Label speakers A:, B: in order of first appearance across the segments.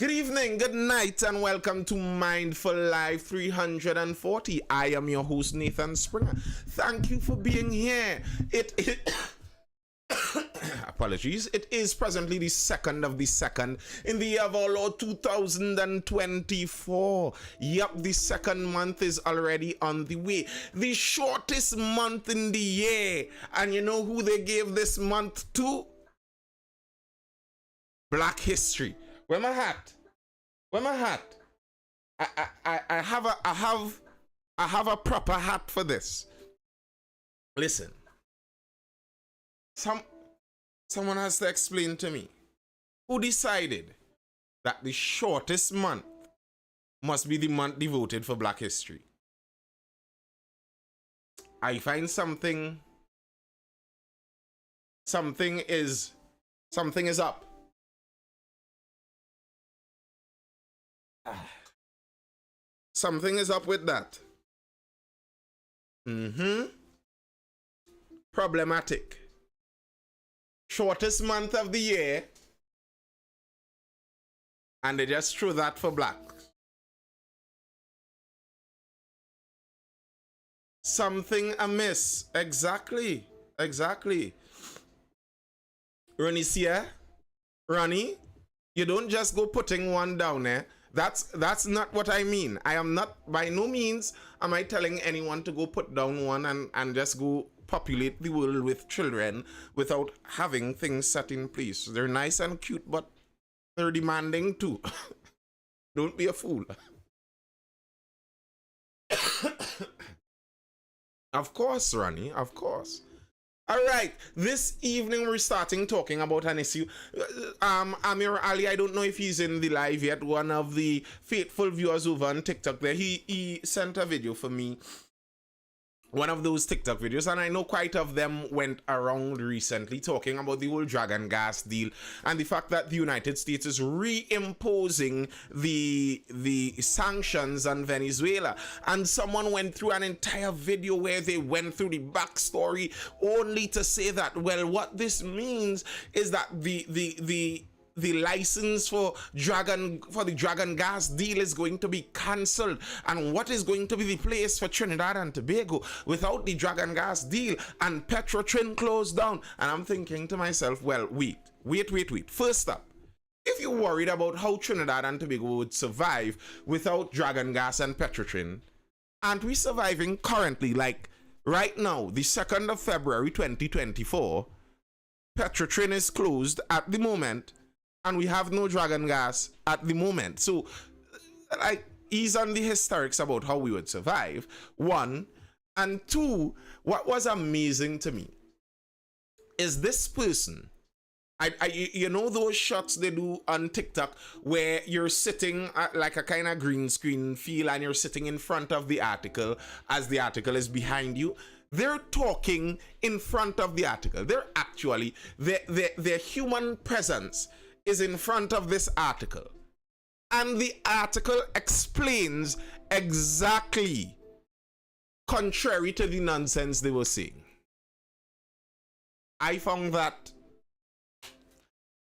A: Good evening, good night, and welcome to Mindful Live 340. I am your host, Nathan Springer. Thank you for being here. Apologies. It is presently the 2nd of the 2nd in the year of our Lord 2024. Yup, the second month is already on the way. The shortest month in the year. And you know who they gave this month to? Black History. Where my hat? Where my hat? I have a proper hat for this. Listen. Someone has to explain to me who decided that the shortest month must be the month devoted for Black History. I find something is up. Something is up with that. Problematic. Shortest month of the year, and they just threw that for Black. Something amiss. Exactly. Ronnie's here. Ronnie, you don't just go putting one down there. That's not what I mean. I am not, by no means am I telling anyone to go put down one and just go populate the world with children without having things set in place. They're nice and cute, but they're demanding too. Don't be a fool. Of course, Ronnie, of course. All right, this evening we're starting talking about an issue. Amir Ali, I don't know if he's in the live yet. One of the faithful viewers over on TikTok there, he sent a video for me. One of those TikTok videos, and I know quite of them went around recently talking about the whole dragon gas deal and the fact that the United States is reimposing the sanctions on Venezuela. And someone went through an entire video where they went through the backstory only to say that, well, what this means is that the license for the dragon gas deal is going to be cancelled, and what is going to be the place for Trinidad and Tobago without the dragon gas deal, and Petrotrin closed down. And I'm thinking to myself, well, wait. First up, if you're worried about how Trinidad and Tobago would survive without dragon gas and Petrotrin, aren't we surviving currently? Like right now, the 2nd of February 2024, Petrotrin is closed at the moment, and we have no dragon gas at the moment. So, like, ease on the hysterics about how we would survive, one. And two, what was amazing to me is this person, you know those shots they do on TikTok where you're sitting at like a kind of green screen feel and you're sitting in front of the article as the article is behind you? They're talking in front of the article. They're actually, their human presence is in front of this article, and the article explains exactly contrary to the nonsense they were saying. I found that.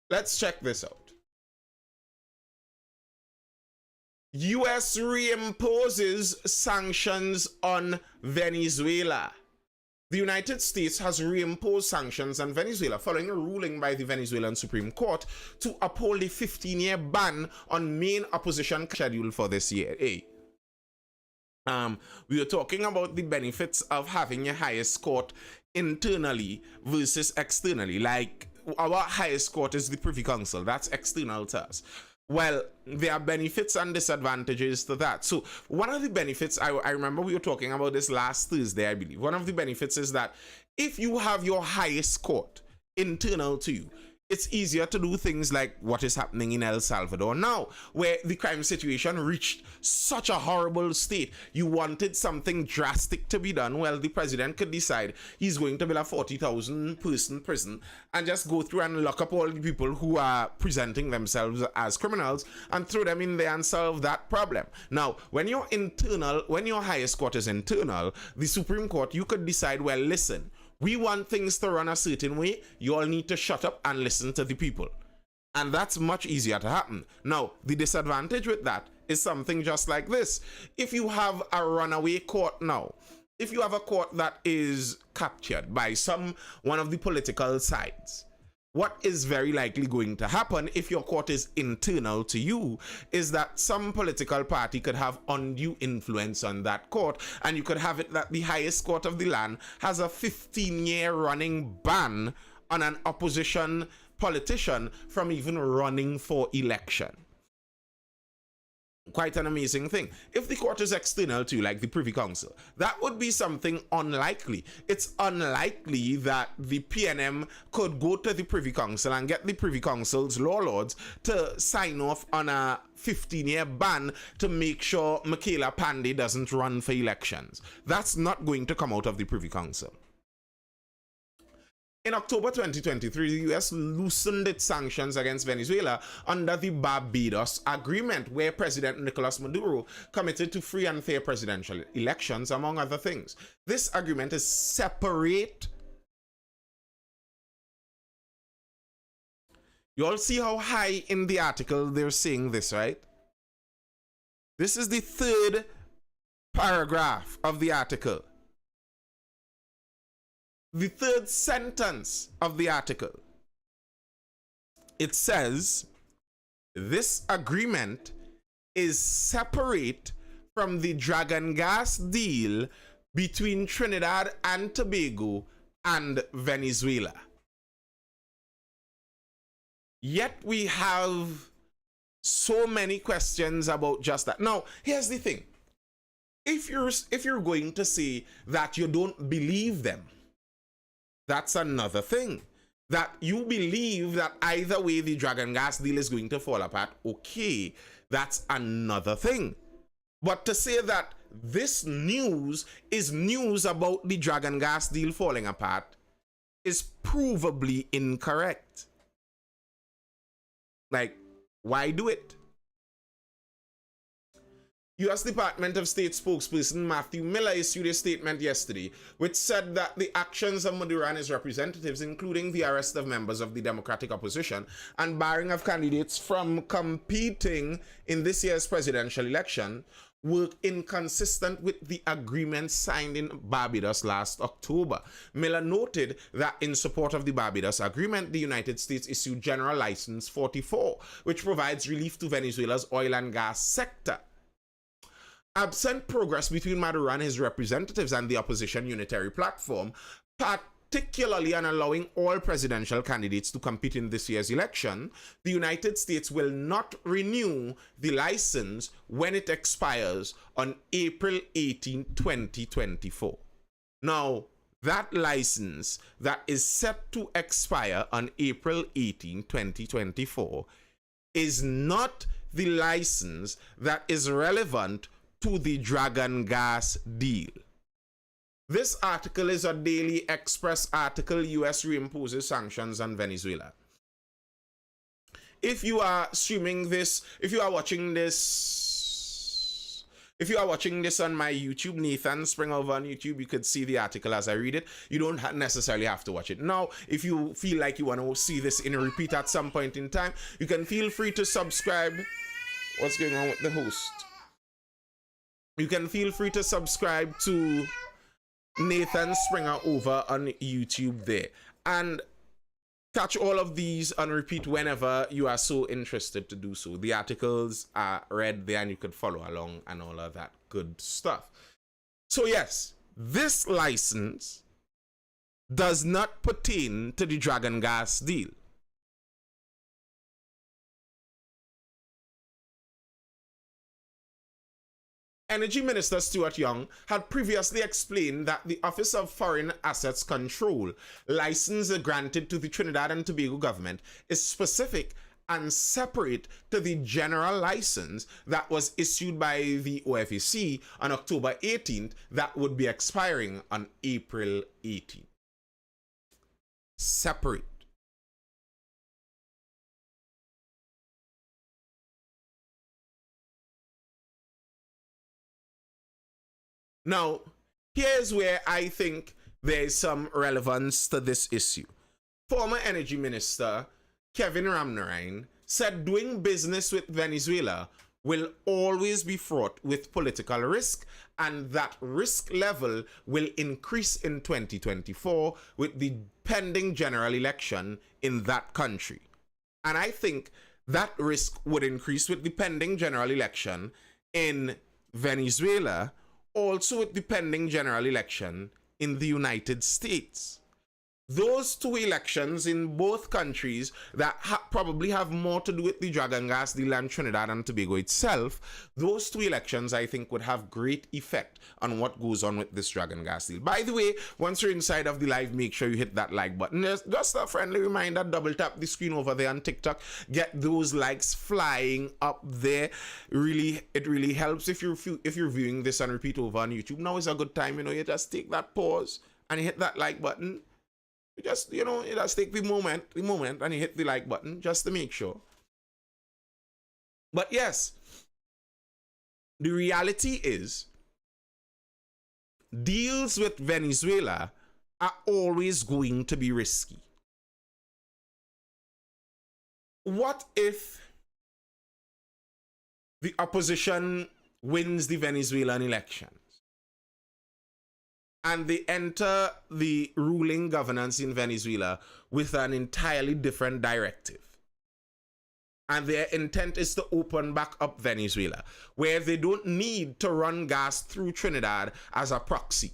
A: Let's check this out. US reimposes sanctions on Venezuela. The United States has reimposed sanctions on Venezuela following a ruling by the Venezuelan Supreme Court to uphold a 15-year ban on main opposition scheduled for this year. We were talking about the benefits of having a highest court internally versus externally. Like, our highest court is the Privy Council. That's external to us. Well, there are benefits and disadvantages to that. So one of the benefits, I remember we were talking about this last Thursday, I believe. One of the benefits is that if you have your highest court internal to you, it's easier to do things like what is happening in El Salvador now, where the crime situation reached such a horrible state. You wanted something drastic to be done. Well, the president could decide he's going to build a 40,000 person prison and just go through and lock up all the people who are presenting themselves as criminals and throw them in there and solve that problem. Now, when you're internal, when your highest court is internal, the Supreme Court, you could decide, well, listen, we want things to run a certain way. You all need to shut up and listen to the people. And that's much easier to happen. Now, the disadvantage with that is something just like this. If you have a runaway court now, if you have a court that is captured by one of the political sides, what is very likely going to happen if your court is internal to you is that some political party could have undue influence on that court, and you could have it that the highest court of the land has a 15-year running ban on an opposition politician from even running for election. Quite an amazing thing. If the court is external to you, like the Privy Council, that would be something unlikely. It's unlikely that the PNM could go to the Privy Council and get the Privy Council's law lords to sign off on a 15-year ban to make sure Michaela Pandey doesn't run for elections. That's not going to come out of the Privy Council. In October 2023, the US loosened its sanctions against Venezuela under the Barbados Agreement, where President Nicolas Maduro committed to free and fair presidential elections, among other things. This agreement is separate. You all see how high in the article they're saying this, right? This is the third paragraph of the article. The third sentence of the article. It says, this agreement is separate from the dragon gas deal between Trinidad and Tobago and Venezuela. Yet we have so many questions about just that. Now, here's the thing. If you're going to say that you don't believe them, that's another thing. That you believe that either way the dragon gas deal is going to fall apart, okay, that's another thing. But to say that this news is news about the dragon gas deal falling apart is provably incorrect. Like, why do it? U.S. Department of State spokesperson Matthew Miller issued a statement yesterday which said that the actions of Maduro and his representatives, including the arrest of members of the Democratic opposition and barring of candidates from competing in this year's presidential election, were inconsistent with the agreement signed in Barbados last October. Miller noted that in support of the Barbados agreement, the United States issued General License 44, which provides relief to Venezuela's oil and gas sector. Absent progress between Maduro and his representatives and the opposition unitary platform, particularly on allowing all presidential candidates to compete in this year's election, the United States will not renew the license when it expires on April 18, 2024. Now, that license that is set to expire on April 18, 2024 is not the license that is relevant to the dragon gas deal. This article is a Daily Express article. US reimposes sanctions on Venezuela. If you are streaming this, if you are watching this on my YouTube, Nathan Spring over on YouTube, you could see the article as I read it. You don't necessarily have to watch it now. If you feel like you want to see this in a repeat at some point in time, you can feel free to subscribe. What's going on with the host? You can feel free to subscribe to Nathan Springer over on YouTube there and catch all of these on repeat whenever you are so interested to do so. The articles are read there and you could follow along and all of that good stuff. So yes, this license does not pertain to the dragon gas deal. Energy Minister Stuart Young had previously explained that the Office of Foreign Assets Control license granted to the Trinidad and Tobago government is specific and separate to the general license that was issued by the OFAC on October 18th that would be expiring on April 18th. Separate. Now, here's where I think there's some relevance to this issue. Former Energy Minister Kevin Ramnarine, said doing business with Venezuela will always be fraught with political risk, and that risk level will increase in 2024 with the pending general election in that country. And I think that risk would increase with the pending general election in Venezuela, also with the pending general election in the United States. Those two elections in both countries that probably have more to do with the Dragon Gas deal and Trinidad and Tobago itself, those two elections I think would have great effect on what goes on with this Dragon Gas deal. By the way, once you're inside of the live, make sure you hit that like button. Just a friendly reminder, double tap the screen over there on TikTok. Get those likes flying up there. It really helps if you're viewing this and repeat over on YouTube. Now is a good time, you just take that pause and you hit that like button. You just, you just take the moment and you hit the like button just to make sure. But yes, the reality is deals with Venezuela are always going to be risky. What if the opposition wins the Venezuelan election and they enter the ruling governance in Venezuela with an entirely different directive? And their intent is to open back up Venezuela, where they don't need to run gas through Trinidad as a proxy.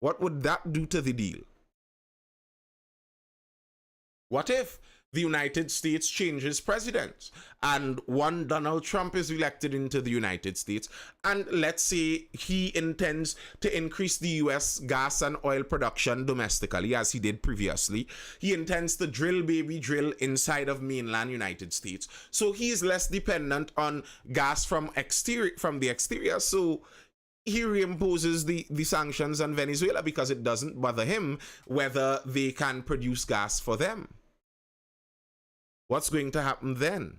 A: What would that do to the deal? What if the United States changes president and one Donald Trump is elected into the United States, and let's say he intends to increase the US gas and oil production domestically as he did previously. He intends to drill baby drill inside of mainland United States, so he is less dependent on gas from the exterior, so he reimposes the sanctions on Venezuela because it doesn't bother him whether they can produce gas for them. What's going to happen then?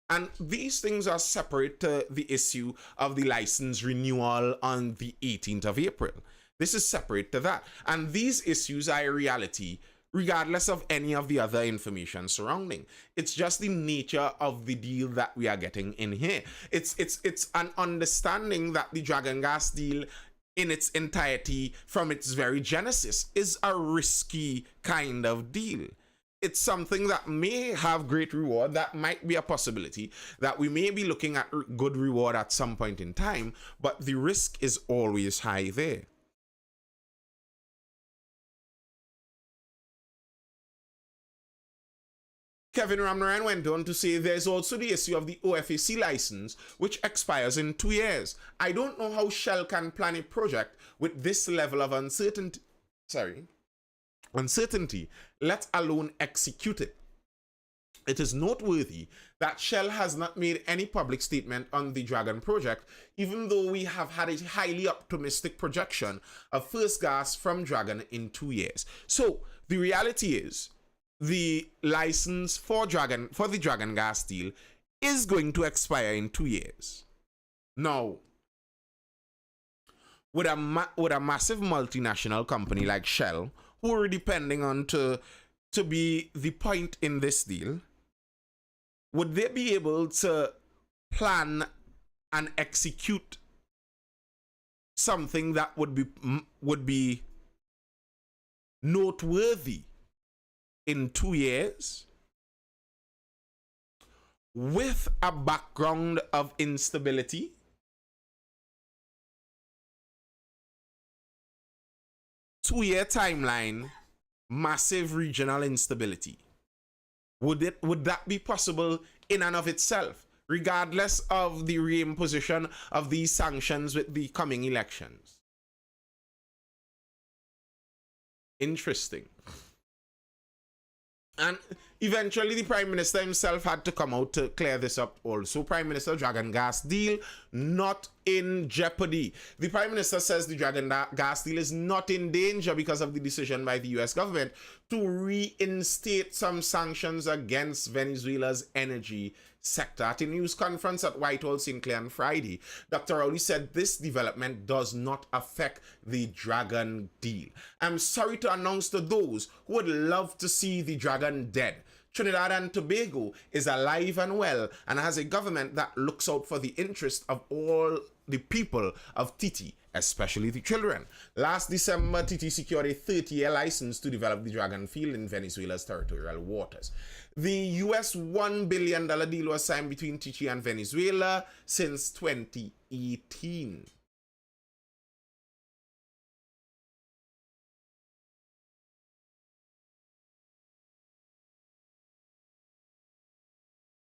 A: And these things are separate to the issue of the license renewal on the 18th of April. This is separate to that. And these issues are a reality regardless of any of the other information surrounding. It's just the nature of the deal that we are getting in here. It's an understanding that the Dragon Gas deal in its entirety from its very genesis is a risky kind of deal. It's something that may have great reward. That might be a possibility that we may be looking at good reward at some point in time, but the risk is always high there. Kevin Ramnarine went on to say there's also the issue of the OFAC license, which expires in 2 years. I don't know how Shell can plan a project with this level of uncertainty, let alone execute it. It is noteworthy that Shell has not made any public statement on the Dragon project, even though we have had a highly optimistic projection of first gas from Dragon in 2 years. So the reality is the license for the Dragon gas deal is going to expire in 2 years. Now, with a massive multinational company like Shell, who are depending on to be the point in this deal, would they be able to plan and execute something that would be noteworthy in 2 years with a background of instability? Two-year timeline, massive regional instability. Would that be possible in and of itself, regardless of the reimposition of these sanctions with the coming elections? Interesting. And eventually the Prime Minister himself had to come out to clear this up also. Prime Minister, Dragon gas deal not in jeopardy. The Prime Minister says the Dragon gas deal is not in danger because of the decision by the US government to reinstate some sanctions against Venezuela's energy sector. At a news conference at Whitehall Sinclair on Friday, Dr. Rowley said this development does not affect the Dragon deal. I'm sorry to announce to those who would love to see the Dragon dead, Trinidad and Tobago is alive and well and has a government that looks out for the interest of all the people of Titi, especially the children. Last December, Titi secured a 30-year license to develop the Dragon Field in Venezuela's territorial waters. The US $1 billion deal was signed between Titi and Venezuela since 2018.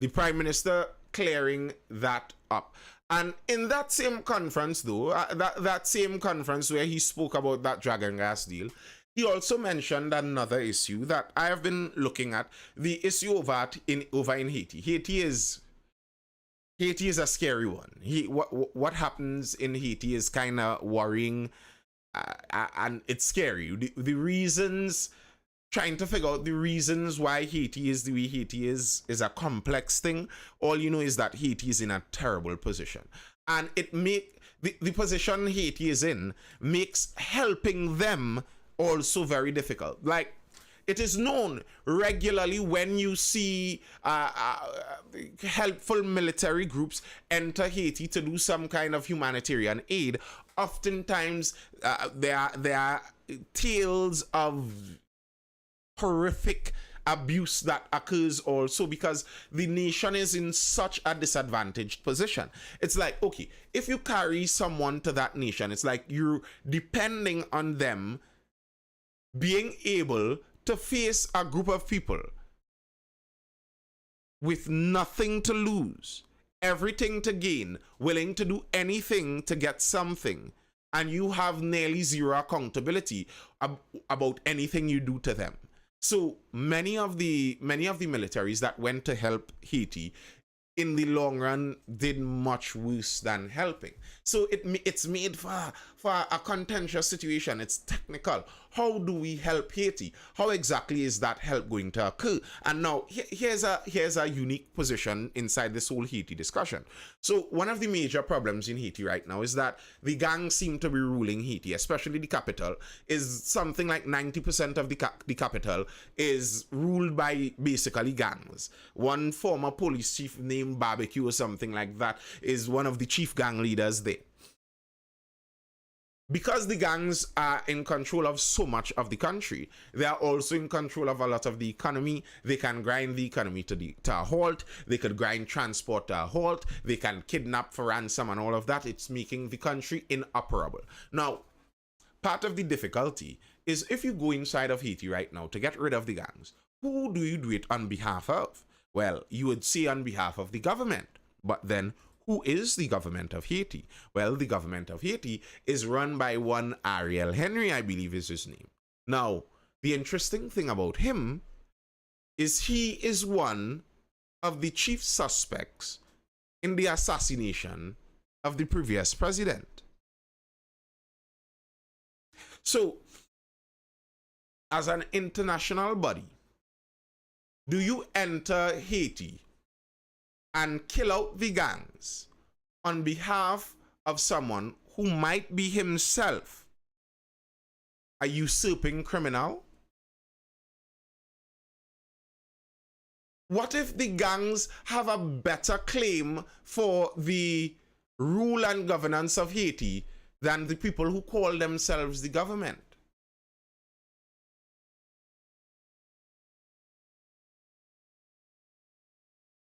A: The Prime Minister clearing that up. And in that same conference, though, that same conference where he spoke about that Dragon Gas deal, he also mentioned another issue that I have been looking at, the issue over in Haiti. Haiti is a scary one. What happens in Haiti is kind of worrying, and it's scary. The reasons, trying to figure out the reasons why Haiti is the way Haiti is a complex thing. All you know is that Haiti is in a terrible position. And the position Haiti is in makes helping them also very difficult. Like, it is known regularly when you see helpful military groups enter Haiti to do some kind of humanitarian aid, oftentimes there are tales of horrific abuse that occurs also because the nation is in such a disadvantaged position. It's like, okay, if you carry someone to that nation, it's like you're depending on them being able to face a group of people with nothing to lose, everything to gain, willing to do anything to get something, and you have nearly zero accountability about anything you do to them. So many of the militaries that went to help Haiti in the long run did much worse than helping. So it's made for a contentious situation. It's technical. How do we help Haiti? How exactly is that help going to occur? And now here's a unique position inside this whole Haiti discussion. So one of the major problems in Haiti right now is that the gangs seem to be ruling Haiti, especially the capital. Is something like 90% of the capital is ruled by basically gangs. One former police chief named Barbecue or something like that is one of the chief gang leaders there. Because the gangs are in control of so much of the country, they are also in control of a lot of the economy. They can grind the economy to a halt. They could grind transport to a halt. They can kidnap for ransom and all of that. It's making the country inoperable. Now, part of the difficulty is if you go inside of Haiti right now to get rid of the gangs, who do you do it on behalf of? Well, you would say on behalf of the government, but then who is the government of Haiti? Well, the government of Haiti is run by one Ariel Henry, I believe is his name. Now, the interesting thing about him is he is one of the chief suspects in the assassination of the previous president. So, as an international body, do you enter Haiti and kill out the gangs on behalf of someone who might be himself a usurping criminal? What if the gangs have a better claim for the rule and governance of Haiti than the people who call themselves the government?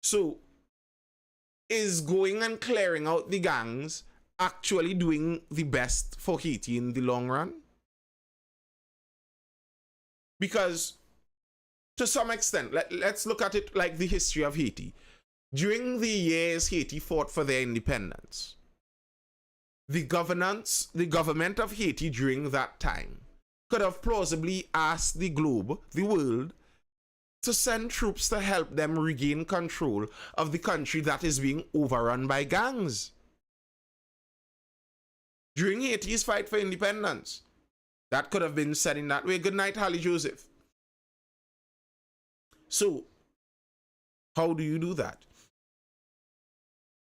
A: So, is going and clearing out the gangs actually doing the best for Haiti in the long run? Because to some extent, let's look at it like the history of Haiti. During the years Haiti fought for their independence, the government of Haiti during that time could have plausibly asked the globe, the world, to send troops to help them regain control of the country that is being overrun by gangs. During Haiti's fight for independence, that could have been said in that way. Good night, Holly Joseph. So, how do you do that?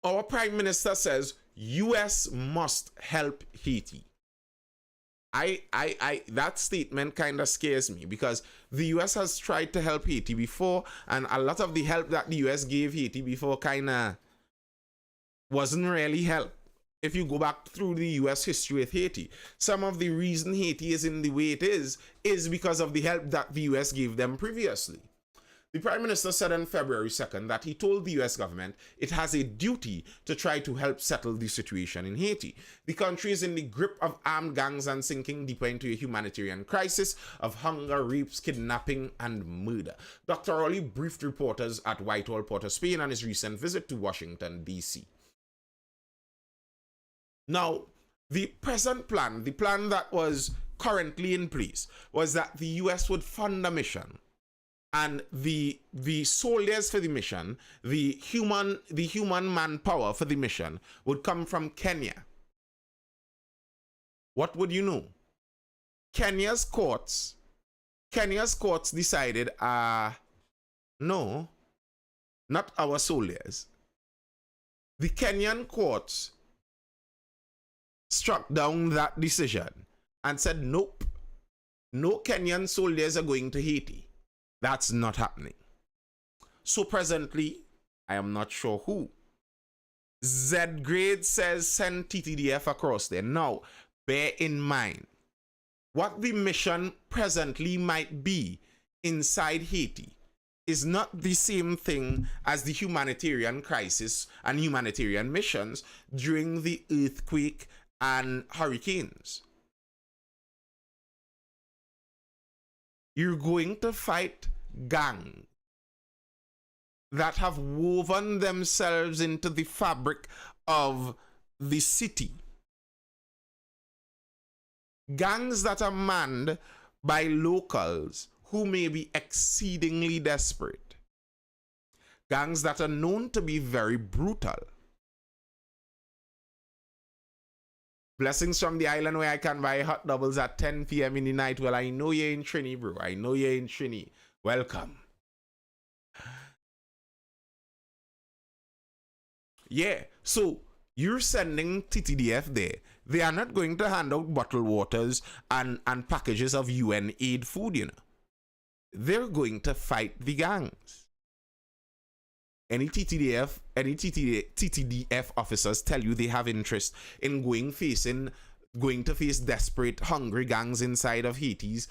A: Our Prime Minister says US must help Haiti. That statement kind of scares me because the US has tried to help Haiti before, and a lot of the help that the US gave Haiti before kind of wasn't really help. If you go back through the US history with Haiti, some of the reason Haiti is in the way it is because of the help that the US gave them previously. The Prime Minister said on February 2nd that he told the US government it has a duty to try to help settle the situation in Haiti. The country is in the grip of armed gangs and sinking deeper into a humanitarian crisis of hunger, rapes, kidnapping, and murder. Dr. Rowley briefed reporters at Whitehall, Port of Spain on his recent visit to Washington, D.C. Now, the present plan, the plan that was currently in place, was that the US would fund a mission. And the soldiers for the mission, the human manpower for the mission would come from Kenya. What would you know? Kenya's courts decided, no, not our soldiers. The Kenyan courts struck down that decision and said, nope, no Kenyan soldiers are going to Haiti. That's not happening. So presently, I am not sure who. Z-Grade says send TTDF across there. Now, bear in mind, what the mission presently might be inside Haiti is not the same thing as the humanitarian crisis and humanitarian missions during the earthquake and hurricanes. You're going to fight gangs that have woven themselves into the fabric of the city. Gangs that are manned by locals who may be exceedingly desperate. Gangs that are known to be very brutal. Blessings from the island where I can buy hot doubles at 10 p.m. in the night. Well, I know you're in Trini, bro. I know you're in Trini. Welcome. Yeah, so you're sending TTDF there. They are not going to hand out bottled waters and packages of UN aid food, you know. They're going to fight the gangs. Any TTDF officers tell you they have interest in going to face desperate, hungry gangs inside of Haiti's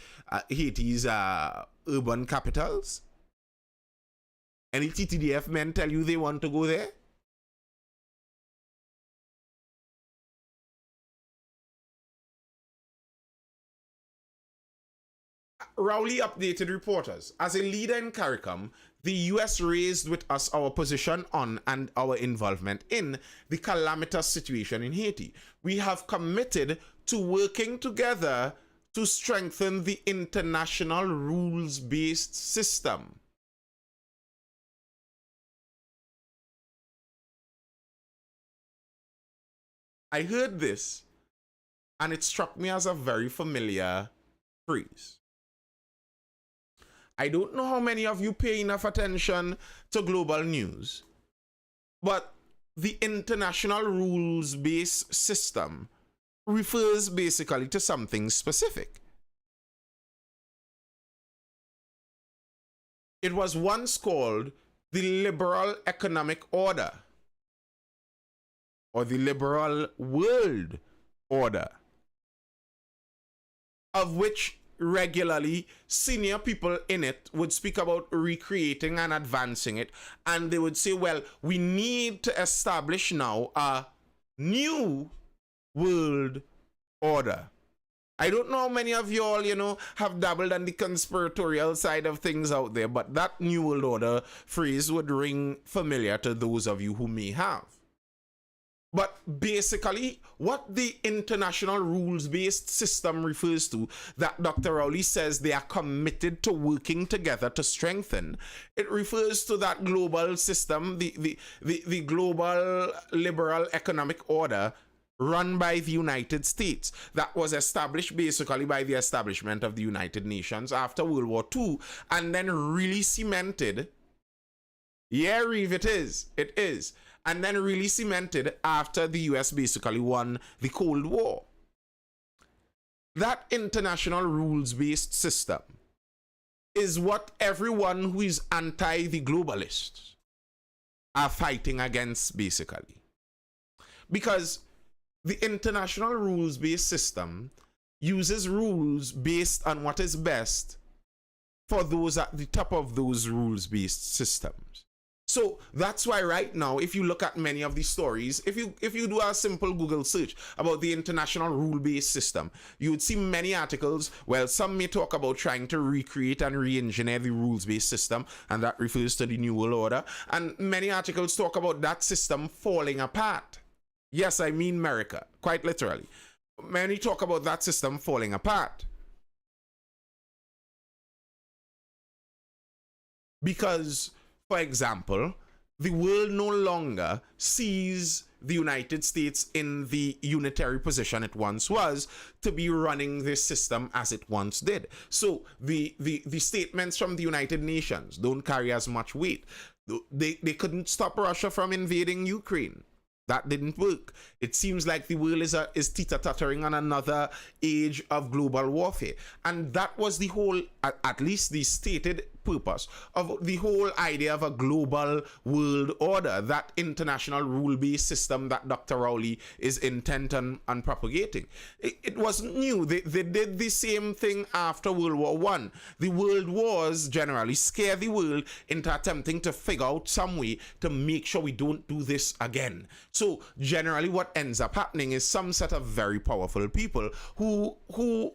A: urban capitals? Any TTDF men tell you they want to go there? Rowley updated reporters. As a leader in CARICOM, the US raised with us our position on and our involvement in the calamitous situation in Haiti. We have committed to working together to strengthen the international rules-based system. I heard this, and it struck me as a very familiar phrase. I don't know how many of you pay enough attention to global news, but the international rules-based system refers basically to something specific. It was once called the liberal economic order, or the liberal world order, of which regularly senior people in it would speak about recreating and advancing it, and they would say, well, we need to establish now a new world order. I don't know how many of you all, have dabbled on the conspiratorial side of things out there, but that new world order phrase would ring familiar to those of you who may have. But basically, what the international rules-based system refers to, that Dr. Rowley says they are committed to working together to strengthen, it refers to that global system, the global liberal economic order run by the United States that was established basically by the establishment of the United Nations after World War II, and then really cemented. Yeah, Reeve, it is. And then really cemented after the US basically won the Cold War. That international rules-based system is what everyone who is anti the globalists are fighting against, basically. Because the international rules-based system uses rules based on what is best for those at the top of those rules-based systems. So that's why right now, if you look at many of these stories, if you do a simple Google search about the international rule-based system, you would see many articles. Well, some may talk about trying to recreate and re-engineer the rules-based system, and that refers to the New World Order. And many articles talk about that system falling apart. Yes, I mean America, quite literally. Many talk about that system falling apart. Because, for example, the world no longer sees the United States in the unitary position it once was to be running this system as it once did. So the statements from the United Nations don't carry as much weight. They couldn't stop Russia from invading Ukraine. That didn't work. It seems like the world is teeter-tottering on another age of global warfare. And that was the whole, at least the stated purpose of the whole idea of a global world order, that international rule-based system that Dr. Rowley is intent on propagating. It wasn't new. They did the same thing after World War I. The world wars generally scare the world into attempting to figure out some way to make sure we don't do this again. So generally what ends up happening is some set of very powerful people who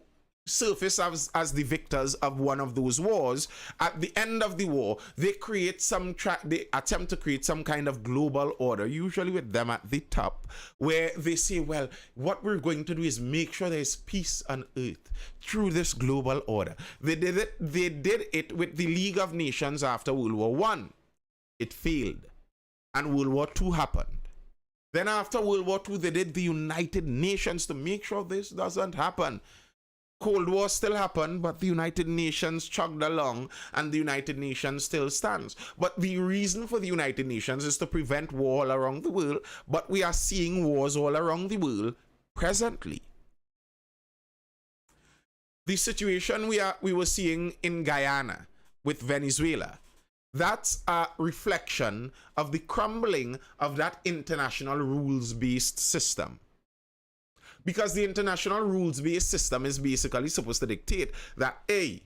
A: surface as the victors of one of those wars. At the end of the war, they attempt to create some kind of global order, usually with them at the top, where they say, well, what we're going to do is make sure there's peace on earth through this global order. They did it with the League of Nations after World War I. It failed, and World War II happened. Then after World War II, they did the United Nations to make sure this doesn't happen. Cold War still happened, but the United Nations chugged along, and the United Nations still stands. But the reason for the United Nations is to prevent war all around the world, but we are seeing wars all around the world presently. The situation we were seeing in Guyana with Venezuela, that's a reflection of the crumbling of that international rules-based system. Because the international rules-based system is basically supposed to dictate that, A,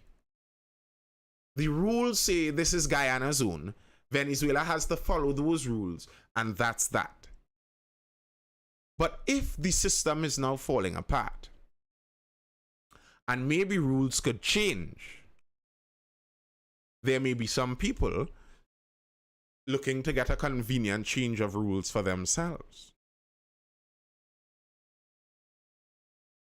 A: the rules say this is Guyana's zone, Venezuela has to follow those rules, and that's that. But if the system is now falling apart, and maybe rules could change, there may be some people looking to get a convenient change of rules for themselves.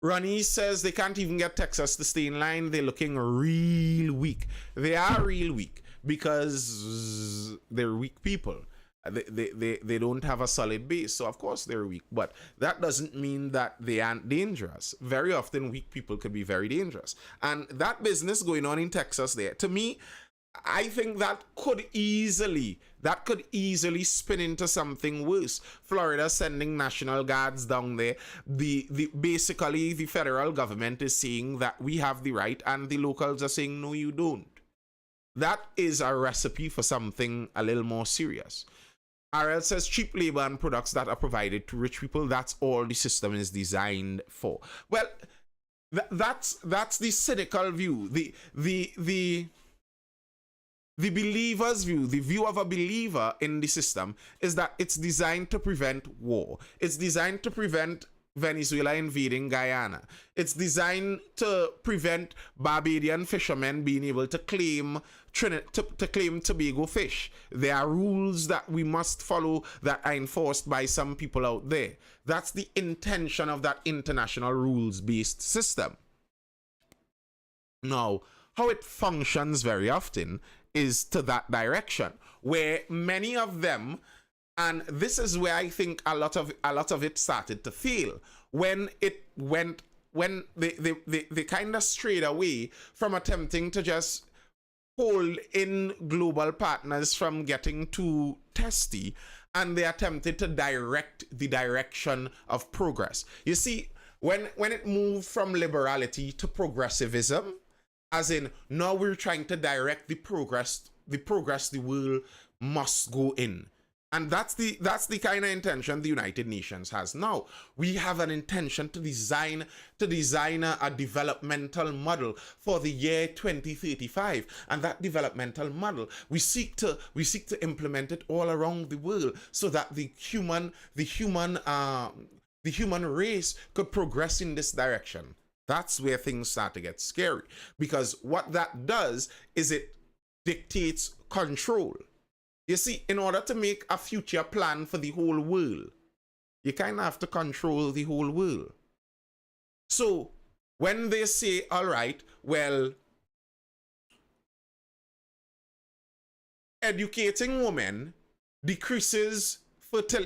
A: Ronnie says they can't even get Texas to stay in line. They're looking real weak. They are real weak because they're weak people. They don't have a solid base. So, of course, they're weak. But that doesn't mean that they aren't dangerous. Very often, weak people could be very dangerous. And that business going on in Texas there, to me, I think that could easily spin into something worse. Florida sending National Guards down there. Basically the federal government is saying that we have the right, and the locals are saying no, you don't. That is a recipe for something a little more serious. RL says cheap labor and products that are provided to rich people. That's all the system is designed for. Well, that's the cynical view. The believer's view, the view of a believer in the system, is that it's designed to prevent war. It's designed to prevent Venezuela invading Guyana. It's designed to prevent Barbadian fishermen being able to claim Tobago fish. There are rules that we must follow that are enforced by some people out there. That's the intention of that international rules-based system. Now, how it functions very often is to that direction, where many of them, and this is where I think a lot of it started to fail, when they kind of strayed away from attempting to just hold in global partners from getting too testy, and they attempted to direct the direction of progress. You see, When it moved from liberality to progressivism, as in now we're trying to direct the progress the world must go in. And that's the kind of intention the United Nations has now. We have an intention to design a developmental model for the year 2035, and that developmental model we seek to implement it all around the world so that the human race could progress in this direction. That's where things start to get scary, because what that does is it dictates control. You see, in order to make a future plan for the whole world, you kind of have to control the whole world. So when they say, all right, well, educating women decreases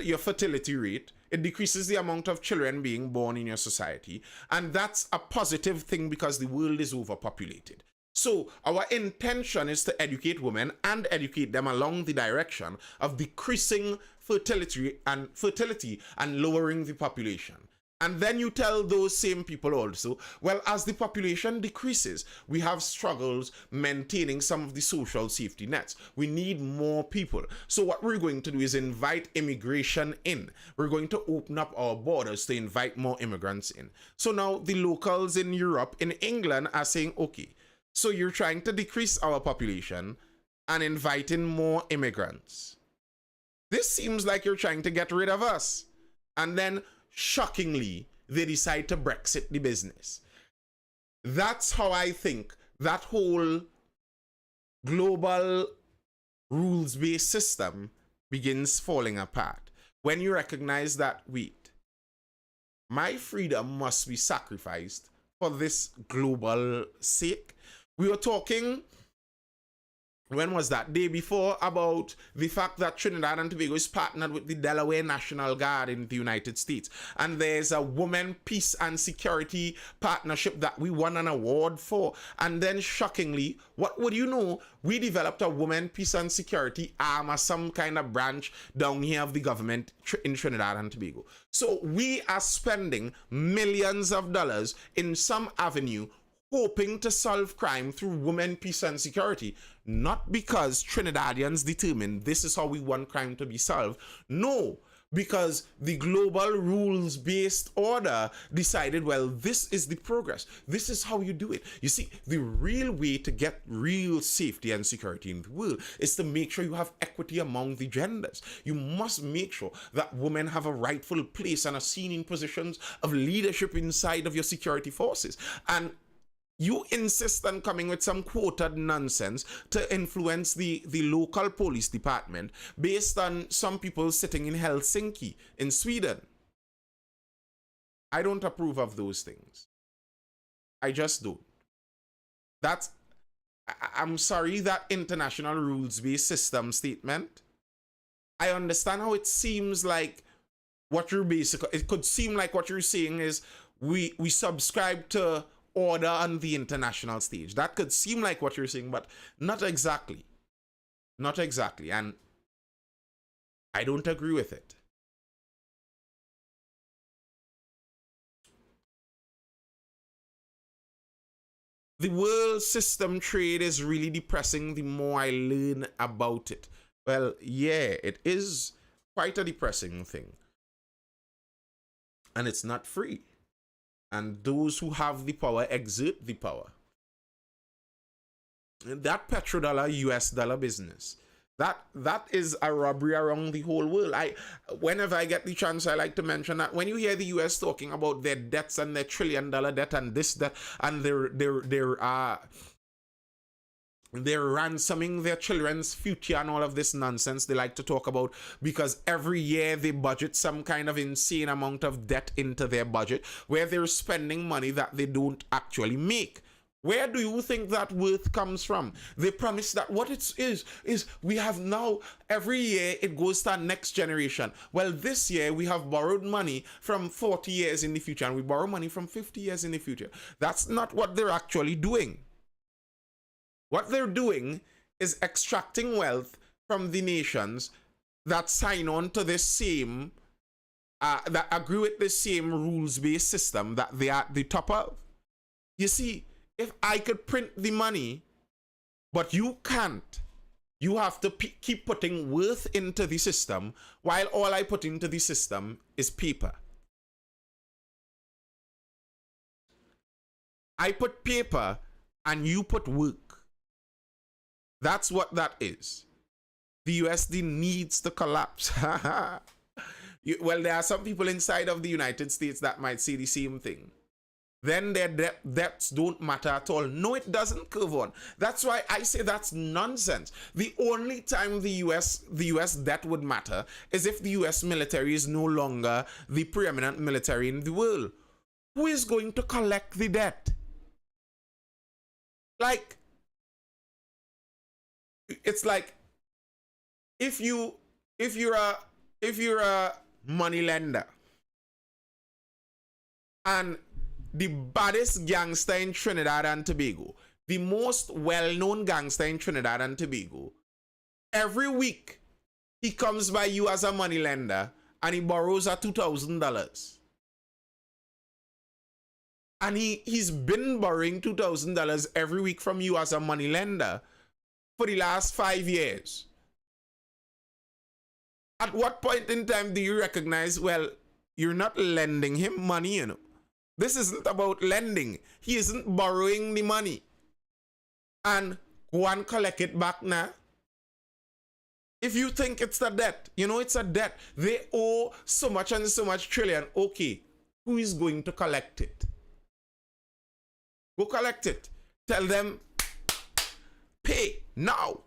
A: your fertility rate, it decreases the amount of children being born in your society, and that's a positive thing because the world is overpopulated. So our intention is to educate women and educate them along the direction of decreasing fertility and lowering the population. And then you tell those same people also, well, as the population decreases, we have struggles maintaining some of the social safety nets. We need more people. So what we're going to do is invite immigration in. We're going to open up our borders to invite more immigrants in. So now the locals in Europe, in England, are saying, okay, so you're trying to decrease our population and invite in more immigrants. This seems like you're trying to get rid of us. And then, shockingly, they decide to Brexit the business. That's how I think that whole global rules-based system begins falling apart. When you recognize that, wait, my freedom must be sacrificed for this global sake. We were talking, when was that? Day before, about the fact that Trinidad and Tobago is partnered with the Delaware National Guard in the United States. And there's a women peace and security partnership that we won an award for. And then shockingly, what would you know? We developed a women peace and security arm as some kind of branch down here of the government in Trinidad and Tobago. So we are spending millions of dollars in some avenue hoping to solve crime through women, peace, and security. Not because Trinidadians determined this is how we want crime to be solved. No, because the global rules-based order decided, well, this is the progress. This is how you do it. You see, the real way to get real safety and security in the world is to make sure you have equity among the genders. You must make sure that women have a rightful place and are seen in positions of leadership inside of your security forces. And you insist on coming with some quoted nonsense to influence the local police department based on some people sitting in Helsinki, in Sweden. I don't approve of those things. I just don't. I'm sorry, that international rules-based system statement, I understand how it seems like what you're basically, it could seem like what you're saying is we subscribe to order on the international stage. That could seem like what you're saying, but not exactly. Not exactly. And I don't agree with it. The world system trade is really depressing the more I learn about it. Well, yeah, it is quite a depressing thing. And it's not free. And those who have the power exert the power. That petrodollar US dollar business, that is a robbery around the whole world. Whenever I get the chance, I like to mention that when you hear the US talking about their debts and their $1 trillion debt and this, that, and they're ransoming their children's future and all of this nonsense they like to talk about, because every year they budget some kind of insane amount of debt into their budget where they're spending money that they don't actually make. Where do you think that worth comes from? They promise that what it is we have now, every year it goes to our next generation. Well, this year we have borrowed money from 40 years in the future, and we borrow money from 50 years in the future. That's not what they're actually doing. What they're doing is extracting wealth from the nations that sign on to this same that agree with the same rules-based system that they are at the top of. You see, if I could print the money, but you can't, you have to keep putting worth into the system while all I put into the system is paper. I put paper and you put work. That's what that is. The USD needs to collapse. Well, there are some people inside of the United States that might say the same thing. Then their debts don't matter at all. No, it doesn't, curve on. That's why I say that's nonsense. The only time the US debt would matter is if the US military is no longer the preeminent military in the world. Who is going to collect the debt? Like, it's like if you're a money lender and the baddest gangster in Trinidad and Tobago, the most well-known gangster in Trinidad and Tobago, every week he comes by you as a money lender and he borrows a $2,000. And he's been borrowing $2,000 every week from you as a money lender for the last 5 years. At what point in time do you recognize, well, you're not lending him money, you know? This isn't about lending. He isn't borrowing the money. And go and collect it back now. If you think it's a debt, you know it's a debt. They owe so much and so much trillion. Okay, who is going to collect it? Go collect it. Tell them, pay now.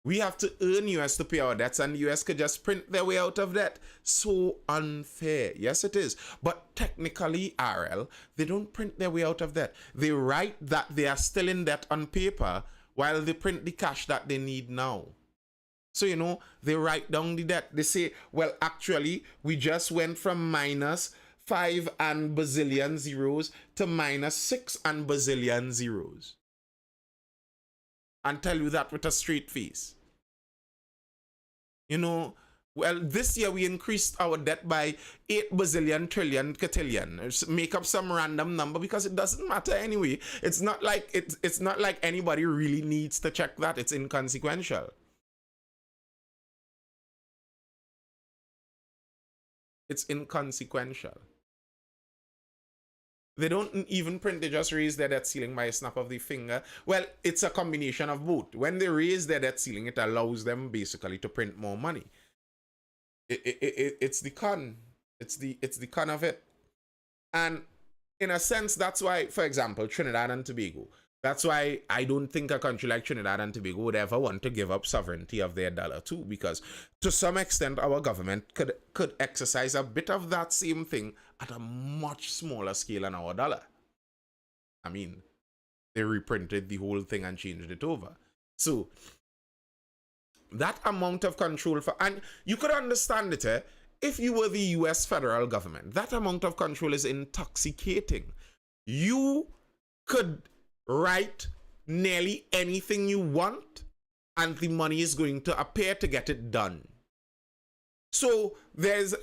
A: We have to earn US to pay our debts, and US could just print their way out of debt. So unfair. Yes, it is. But technically, RL, they don't print their way out of debt. They write that they are still in debt on paper while they print the cash that they need now. So, you know, they write down the debt. They say, well, actually, we just went from -5 and bazillion zeros to -6 and bazillion zeros. And tell you that with a straight face. You know, well, this year we increased our debt by 8 bazillion trillion cotillion. Make up some random number because it doesn't matter anyway. It's not like it's not like anybody really needs to check that. It's inconsequential. It's inconsequential. They don't even print, they just raise their debt ceiling by a snap of the finger. Well, it's a combination of both. When they raise their debt ceiling, it allows them basically to print more money. It's the con. It's the con of it. And in a sense, that's why, for example, Trinidad and Tobago, that's why I don't think a country like Trinidad and Tobago would ever want to give up sovereignty of their dollar too, because to some extent our government could exercise a bit of that same thing at a much smaller scale than our dollar. I mean, they reprinted the whole thing and changed it over. So that amount of control and you could understand it, if you were the US federal government, that amount of control is intoxicating. You could write nearly anything you want and the money is going to appear to get it done. So is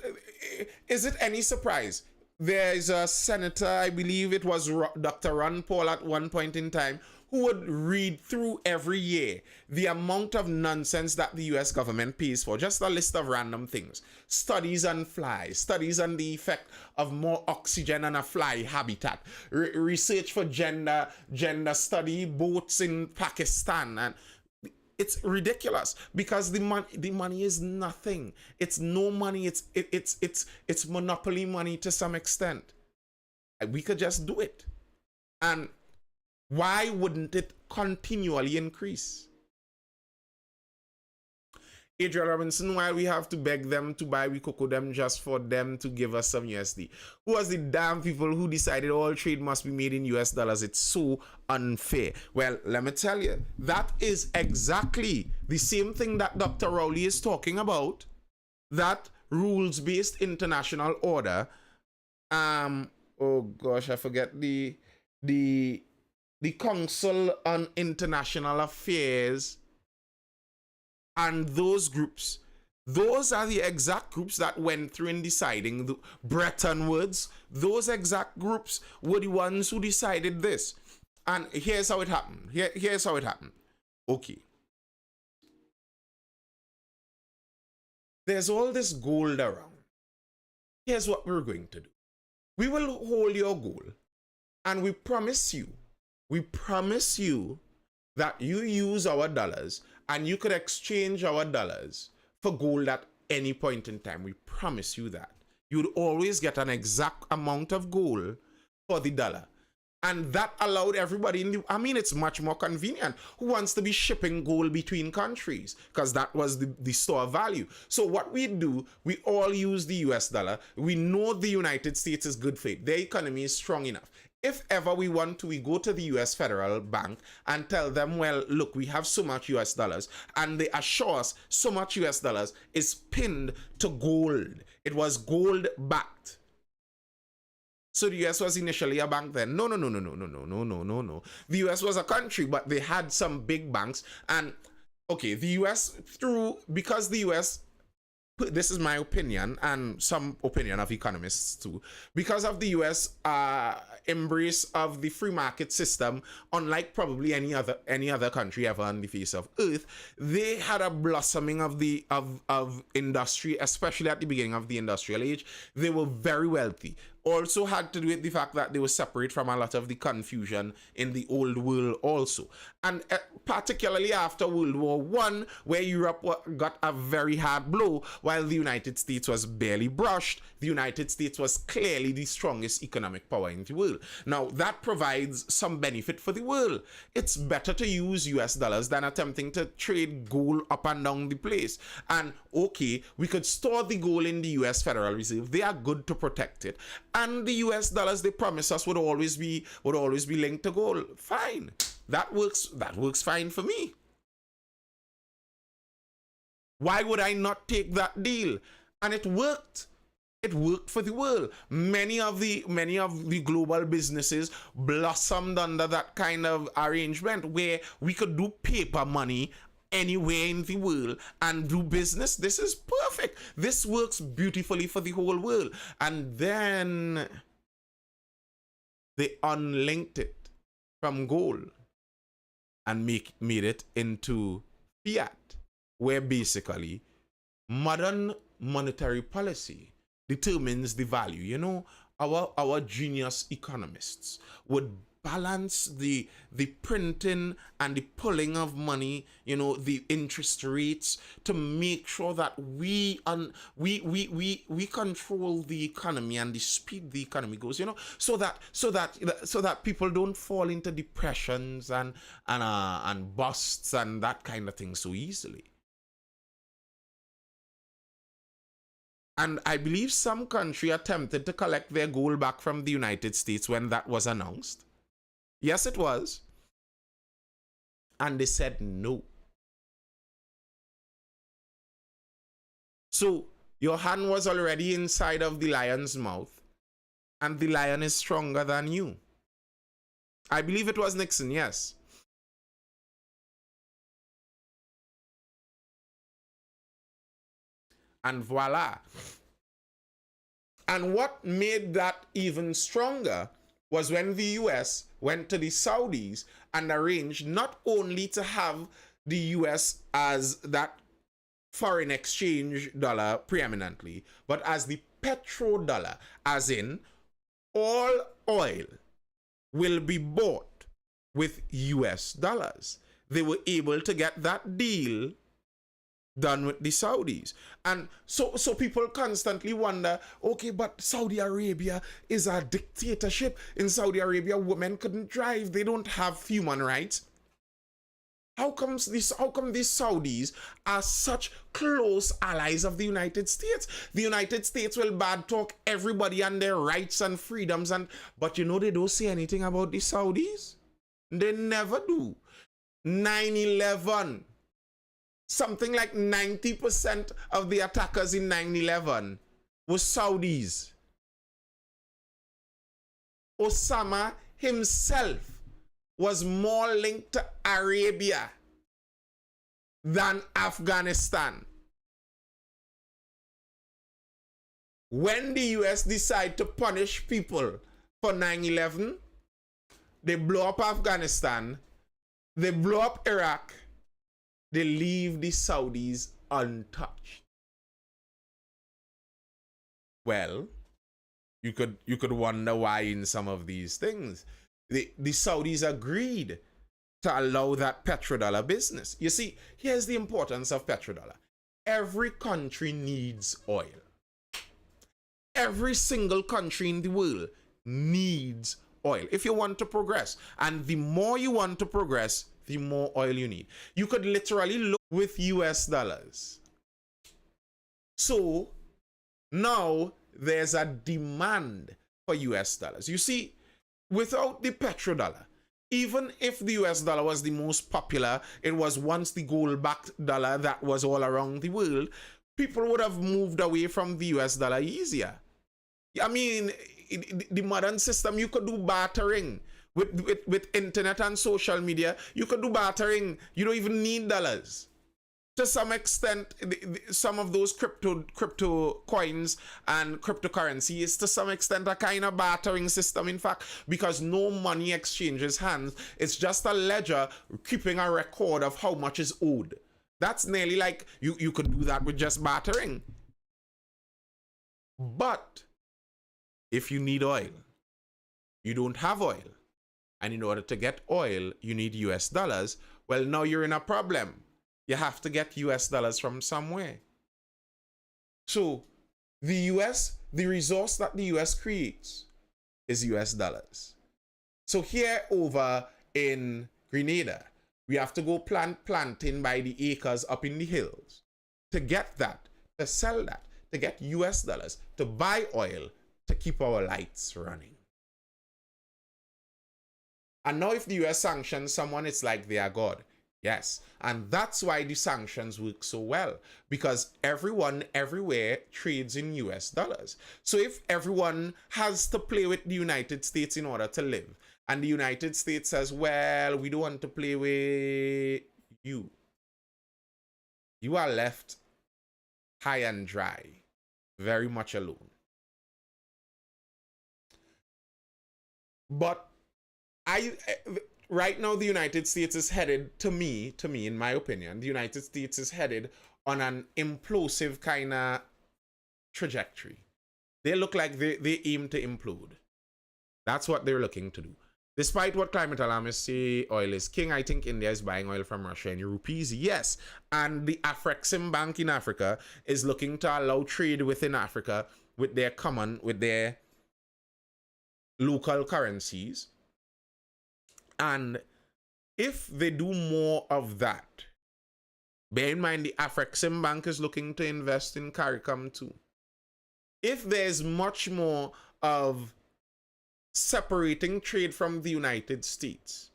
A: it any surprise? There's a senator, I believe it was Dr. Ron Paul at one point in time, who would read through every year the amount of nonsense that the US government pays for, just a list of random things. Studies on flies, studies on the effect of more oxygen on a fly habitat, research for gender study, boats in Pakistan, and it's ridiculous because the money is nothing. It's no money. It's monopoly money to some extent. We could just do it. And why wouldn't it continually increase? Adriel Robinson, while we have to beg them to buy, we cocoa them just for them to give us some USD. Who was the damn people who decided all trade must be made in US dollars? It's so unfair. Well, let me tell you, that is exactly the same thing that Dr. Rowley is talking about. That rules-based international order. Oh gosh, I forget the Council on International Affairs and those groups, Those are the exact groups that went through in deciding the Bretton Woods. Those exact groups were the ones who decided this. And here's how it happened. Here's how it happened. Okay. There's all this gold around. Here's what we're going to do. We will hold your gold, and we promise you that you use our dollars and you could exchange our dollars for gold at any point in time. We promise you that. You'd always get an exact amount of gold for the dollar. And that allowed everybody in the, I mean, it's much more convenient. Who wants to be shipping gold between countries? Because that was the store value. So what we do, we all use the US dollar. We know the United States is good for it. Their economy is strong enough. If ever we want to, we go to the US Federal Bank and tell them, well, look, we have so much US dollars. And they assure us so much US dollars is pinned to gold. It was gold backed. So the US was initially a bank then. No. The US was a country, but they had some big banks. And okay, the US because the US, this is my opinion and some opinion of economists too, because of the US embrace of the free market system, unlike probably any other country ever on the face of earth, they had a blossoming of the of industry, especially at the beginning of the industrial age. They were very wealthy. Also had to do with the fact that they were separate from a lot of the confusion in the old world also. And particularly after World War I, where Europe got a very hard blow, while the United States was barely brushed, the United States was clearly the strongest economic power in the world. Now, that provides some benefit for the world. It's better to use US dollars than attempting to trade gold up and down the place. And okay, we could store the gold in the US Federal Reserve. They are good to protect it. And the US dollars they promise us would always be linked to gold. Fine. That works fine for me. Why would I not take that deal? And it worked. It worked for the world. Many of the global businesses blossomed under that kind of arrangement where we could do paper money anywhere in the world and do business. This is perfect. This works beautifully for the whole world. And then they unlinked it from gold and made it into fiat, where basically modern monetary policy determines the value. You know, our genius economists would balance the printing and the pulling of money, you know, the interest rates, to make sure that we control the economy and the speed the economy goes, you know, so that people don't fall into depressions and busts and that kind of thing so easily. And I believe some country attempted to collect their gold back from the United States when that was announced. Yes, it was. And they said no. So your hand was already inside of the lion's mouth, and the lion is stronger than you. I believe it was Nixon, yes. And voila. And what made that even stronger was when the US went to the Saudis and arranged not only to have the US as that foreign exchange dollar preeminently, but as the petrodollar, as in all oil will be bought with US dollars. They were able to get that deal done with the Saudis. And so people constantly wonder, okay, but Saudi Arabia is a dictatorship. In Saudi Arabia, women couldn't drive. They don't have human rights. How come these Saudis are such close allies of the United States? The United States will bad talk everybody and their rights and freedoms, but you know they don't say anything about the Saudis. They never do. 9/11. Something like 90% of the attackers in 9/11 were Saudis. Osama himself was more linked to Arabia than Afghanistan. When the US decide to punish people for 9/11, they blow up Afghanistan, they blow up Iraq, they leave the Saudis untouched. Well, you could wonder why in some of these things. The Saudis agreed to allow that petrodollar business. You see, here's the importance of petrodollar. Every country needs oil. Every single country in the world needs oil if you want to progress. And the more you want to progress, the more oil you need. You could literally look with US dollars. So now there's a demand for US dollars. You see, without the petrodollar, even if the US dollar was the most popular, it was once the gold-backed dollar that was all around the world, people would have moved away from the US dollar easier. I mean, the modern system, you could do bartering with internet and social media. You could do bartering. You don't even need dollars. To some extent, some of those crypto coins and cryptocurrency is to some extent a kind of bartering system, in fact, because no money exchanges hands. It's just a ledger keeping a record of how much is owed. That's nearly like you could do that with just bartering. But if you need oil, you don't have oil, and in order to get oil, you need US dollars, well, now you're in a problem. You have to get US dollars from somewhere. So the US, the resource that the US creates is US dollars. So here over in Grenada, we have to go planting by the acres up in the hills to get that, to sell that, to get US dollars, to buy oil, to keep our lights running. And now if the US sanctions someone, it's like they are God. Yes, and that's why the sanctions work so well, because everyone everywhere trades in US dollars. So if everyone has to play with the United States in order to live, and the United States says, well, we don't want to play with you, you are left high and dry, very much alone. But right now, the United States is headed, to me, in my opinion, the United States is headed on an implosive kind of trajectory. They look like they aim to implode. That's what they're looking to do. Despite what climate alarmists say oil is king, I think India is buying oil from Russia in rupees. Yes, and the Afrexim Bank in Africa is looking to allow trade within Africa with their local currencies. And if they do more of that, bear in mind the Afrexim Bank is looking to invest in CARICOM too. If there's much more of separating trade from the United States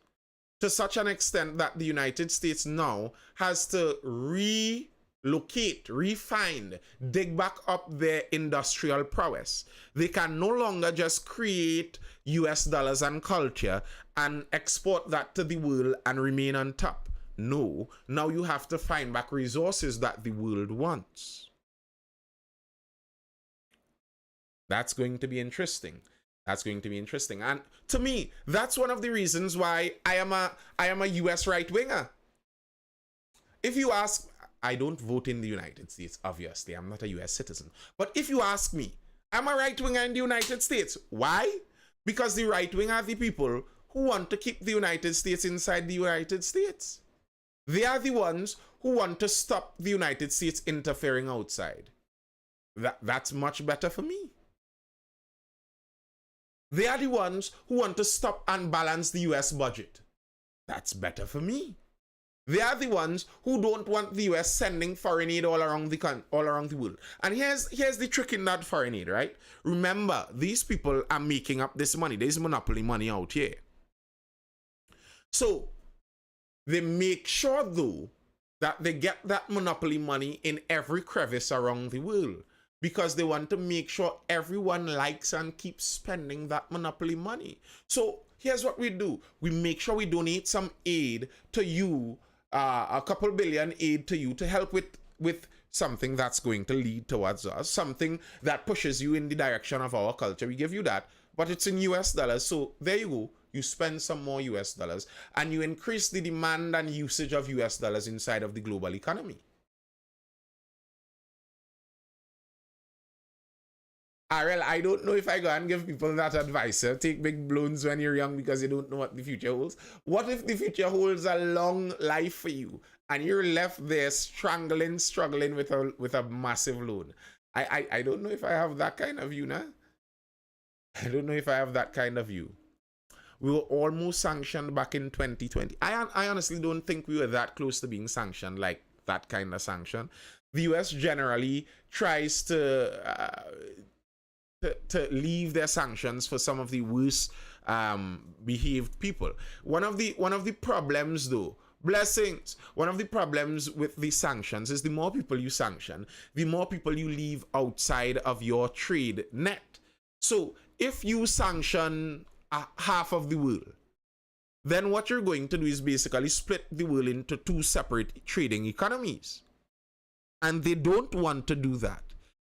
A: to such an extent that the United States now has to relocate, refine, dig back up their industrial prowess. They can no longer just create US dollars and culture and export that to the world and remain on top. No, now you have to find back resources that the world wants. That's going to be interesting. That's going to be interesting. And to me, that's one of the reasons why I am a US right-winger. If you ask, I don't vote in the United States, obviously. I'm not a US citizen. But if you ask me, I'm a right-winger in the United States. Why? Because the right-wing are the people who want to keep the United States inside the United States. They are the ones who want to stop the United States interfering outside. That's much better for me. They are the ones who want to stop and balance the US budget. That's better for me. They are the ones who don't want the US sending foreign aid all around the world. And here's the trick in that foreign aid, right? Remember, these people are making up this money. There's monopoly money out here. So they make sure, though, that they get that monopoly money in every crevice around the world, because they want to make sure everyone likes and keeps spending that monopoly money. So here's what we do. We make sure we donate some aid to you, a couple billion aid to you to help with something that's going to lead towards us, something that pushes you in the direction of our culture. We give you that, but it's in US dollars. So there you go. You spend some more US dollars and you increase the demand and usage of US dollars inside of the global economy. RL, I don't know if I go and give people that advice. Take big loans when you're young because you don't know what the future holds. What if the future holds a long life for you and you're left there struggling with a massive loan? I don't know if I have that kind of view now. I don't know if I have that kind of view. We were almost sanctioned back in 2020. I honestly don't think we were that close to being sanctioned, like that kind of sanction. The US generally tries to leave their sanctions for some of the worst behaved people. One of the problems, though, blessings, one of the problems with the sanctions is the more people you sanction, the more people you leave outside of your trade net. So if you sanction half of the world, then what you're going to do is basically split the world into two separate trading economies. And they don't want to do that.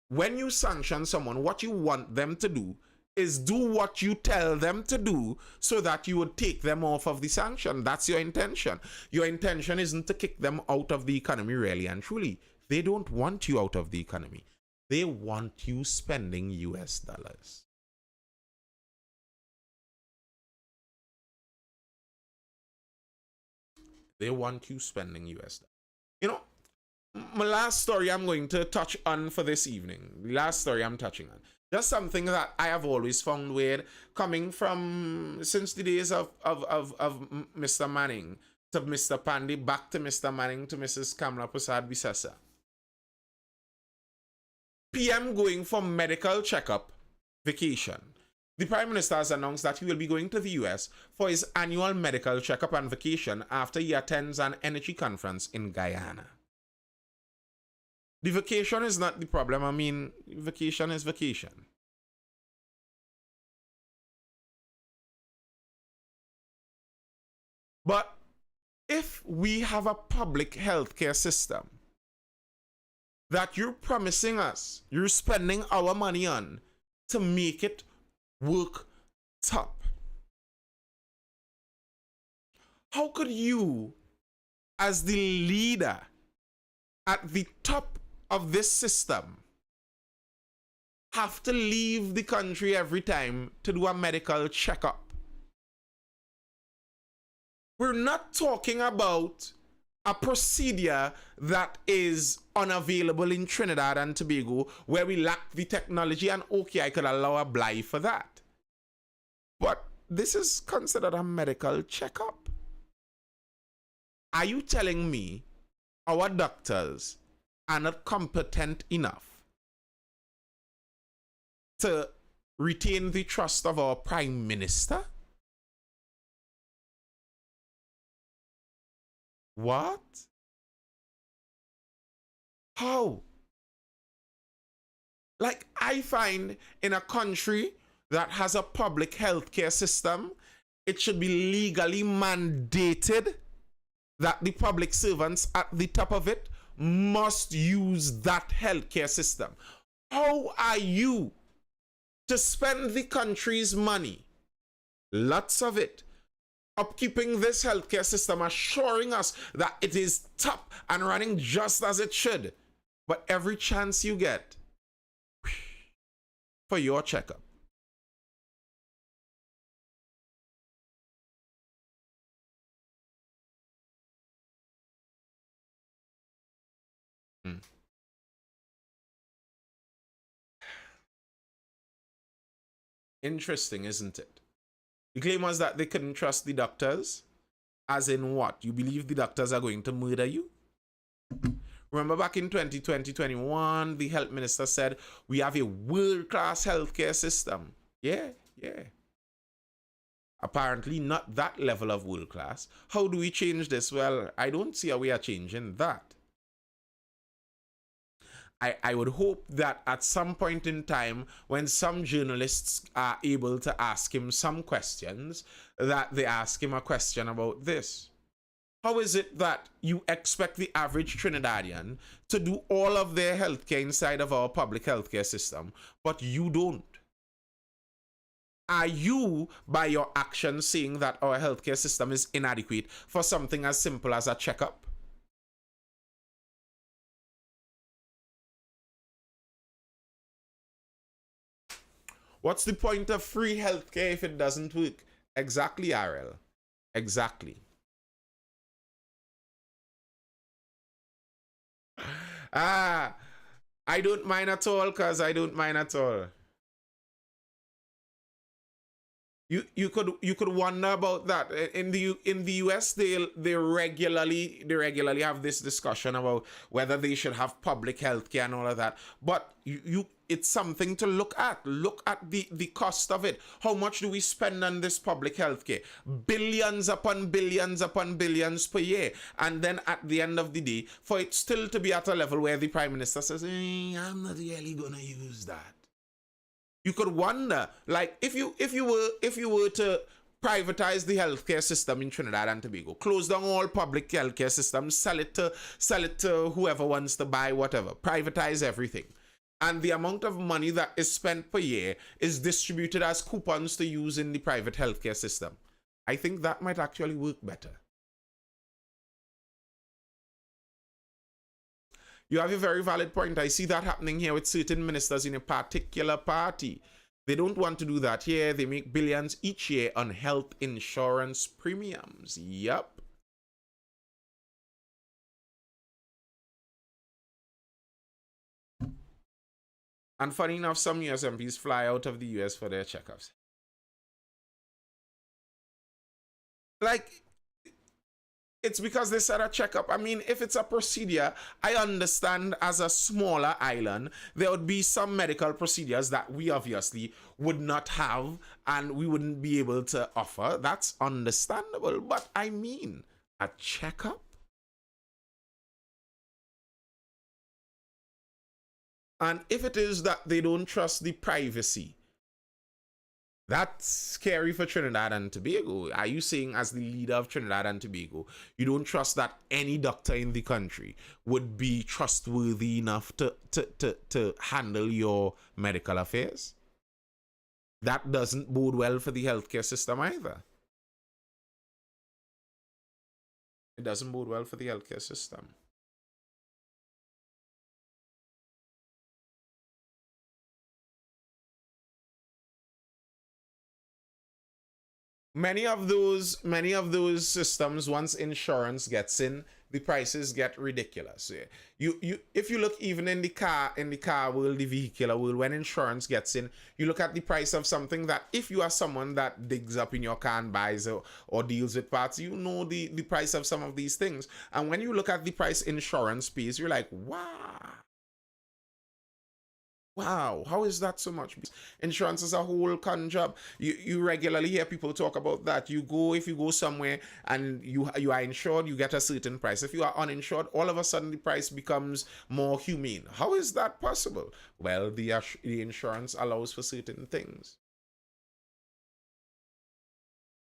A: When you sanction someone, what you want them to do is do what you tell them to do so that you would take them off of the sanction. That's your intention. Your intention isn't to kick them out of the economy, really and truly. They don't want you out of the economy. They want you spending US dollars. They want you spending US dollars. You know, my last story I'm going to touch on for this evening, the last story I'm touching on, just something that I have always found weird, coming from since the days of Mr. Manning to Mr. Pandey, back to Mr. Manning to Mrs. Kamala Prasad Bisesa. PM going for medical checkup vacation. The Prime Minister has announced that he will be going to the US for his annual medical checkup and vacation after he attends an energy conference in Guyana. The vacation is not the problem. I mean, vacation is vacation. But if we have a public healthcare system that you're promising us, you're spending our money on to make it work top, how could you, as the leader at the top of this system, have to leave the country every time to do a medical checkup? We're not talking about a procedure that is unavailable in Trinidad and Tobago where we lack the technology, and okay, I could allow a bly for that. But this is considered a medical checkup. Are you telling me our doctors are not competent enough to retain the trust of our Prime Minister? What? How? Like, I find in a country that has a public healthcare system, it should be legally mandated that the public servants at the top of it must use that healthcare system. How are you to spend the country's money, lots of it, upkeeping this healthcare system, assuring us that it is top and running just as it should, but every chance you get for your checkup, Interesting, isn't it? The claim was that they couldn't trust the doctors. As in what? You believe the doctors are going to murder you? Remember back in 2020-21, the health minister said, we have a world-class healthcare system. Yeah. Apparently not that level of world-class. How do we change this? Well, I don't see how we are changing that. I would hope that at some point in time, when some journalists are able to ask him some questions, that they ask him a question about this. How is it that you expect the average Trinidadian to do all of their healthcare inside of our public healthcare system, but you don't? Are you, by your actions, saying that our healthcare system is inadequate for something as simple as a checkup? What's the point of free healthcare if it doesn't work? Exactly, RL. Exactly. Ah, I don't mind at all, cause I don't mind at all. You could wonder about that. In the US, they regularly have this discussion about whether they should have public health care and all of that. But you it's something to look at. Look at the cost of it. How much do we spend on this public health care? Billions upon billions upon billions per year. And then at the end of the day, for it still to be at a level where the Prime Minister says, I'm not really gonna use that. You could wonder, like, if you were to privatize the healthcare system in Trinidad and Tobago, close down all public healthcare systems, sell it to whoever wants to buy whatever, privatize everything, and the amount of money that is spent per year is distributed as coupons to use in the private healthcare system, I think that might actually work better. You have a very valid point. I see that happening here with certain ministers in a particular party. They don't want to do that here. They make billions each year on health insurance premiums. Yup. And funny enough, some US MPs fly out of the US for their checkups. Like, it's because they said a checkup. I mean, if it's a procedure, I understand as a smaller island, there would be some medical procedures that we obviously would not have and we wouldn't be able to offer. That's understandable. But I mean, a checkup? And if it is that they don't trust the privacy, that's scary for Trinidad and Tobago. Are you saying, as the leader of Trinidad and Tobago, you don't trust that any doctor in the country would be trustworthy enough to handle your medical affairs? That doesn't bode well for the healthcare system either. It doesn't bode well for the healthcare system. Many of those systems, once insurance gets in, the prices get ridiculous. You if you look even in the car world, the vehicular world, when insurance gets in, you look at the price of something that, if you are someone that digs up in your car and buys or deals with parts, you know the price of some of these things. And when you look at the price insurance pays, you're like, wow, how is that so much? Insurance is a whole con job. You regularly hear people talk about that. If you go somewhere and you are insured, you get a certain price. If you are uninsured, all of a sudden the price becomes more humane. How is that possible? Well, the insurance allows for certain things.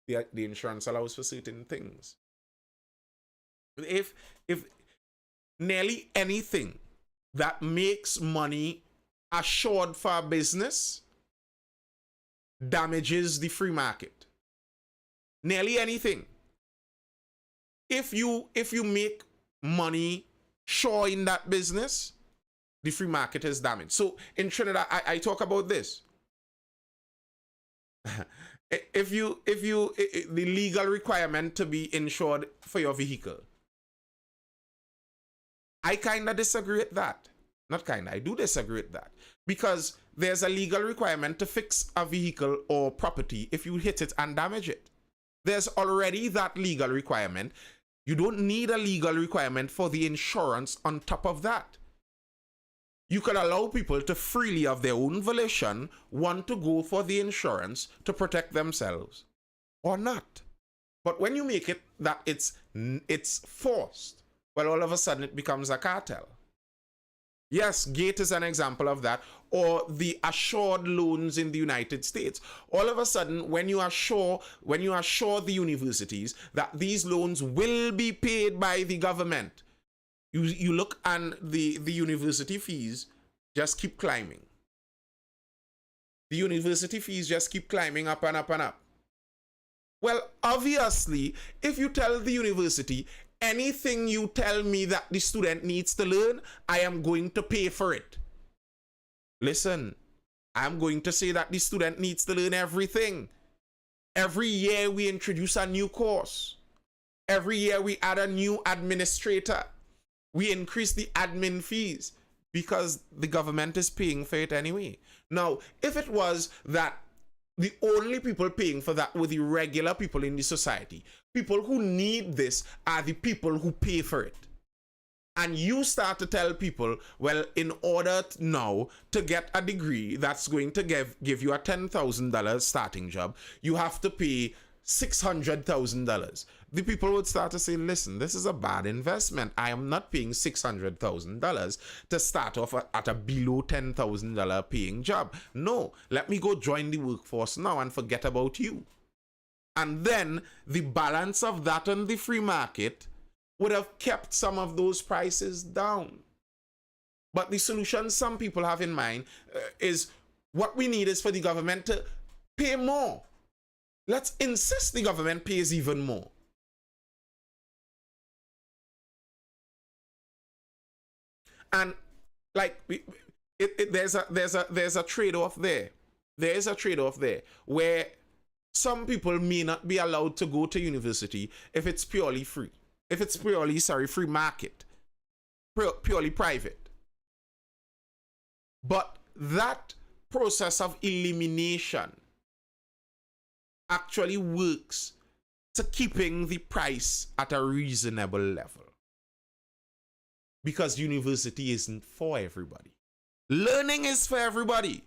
A: The insurance allows for certain things. If nearly anything that makes money assured for a business damages the free market. Nearly anything. If you make money sure in that business, the free market is damaged. So in Trinidad, I talk about this. if you the legal requirement to be insured for your vehicle, I kind of disagree with that. Not kind of, I do disagree with that. Because there's a legal requirement to fix a vehicle or property if you hit it and damage it. There's already that legal requirement. You don't need a legal requirement for the insurance on top of that. You could allow people to freely, of their own volition, want to go for the insurance to protect themselves or not. But when you make it that it's forced, well, all of a sudden it becomes a cartel. Yes, GATE is an example of that, or the assured loans in the United States. All of a sudden, when you assure the universities that these loans will be paid by the government, you look and the university fees just keep climbing. The university fees just keep climbing up and up and up. Well, obviously, if you tell the university, anything you tell me that the student needs to learn, I am going to pay for it. Listen, I'm going to say that the student needs to learn everything. Every year we introduce a new course. Every year we add a new administrator. We increase the admin fees because the government is paying for it anyway. Now, if it was that the only people paying for that were the regular people in the society, people who need this are the people who pay for it. And you start to tell people, well, in order now to get a degree that's going to give you a $10,000 starting job, you have to pay $600,000. The people would start to say, listen, this is a bad investment. I am not paying $600,000 to start off at a below $10,000 paying job. No, let me go join the workforce now and forget about you. And then the balance of that on the free market would have kept some of those prices down. But the solution some people have in mind is what we need is for the government to pay more. Let's insist the government pays even more. And like there's a trade-off there. There is a trade-off there where some people may not be allowed to go to university if it's purely free. If it's purely, free market, purely private. But that process of elimination actually works to keeping the price at a reasonable level. Because university isn't for everybody. Learning is for everybody,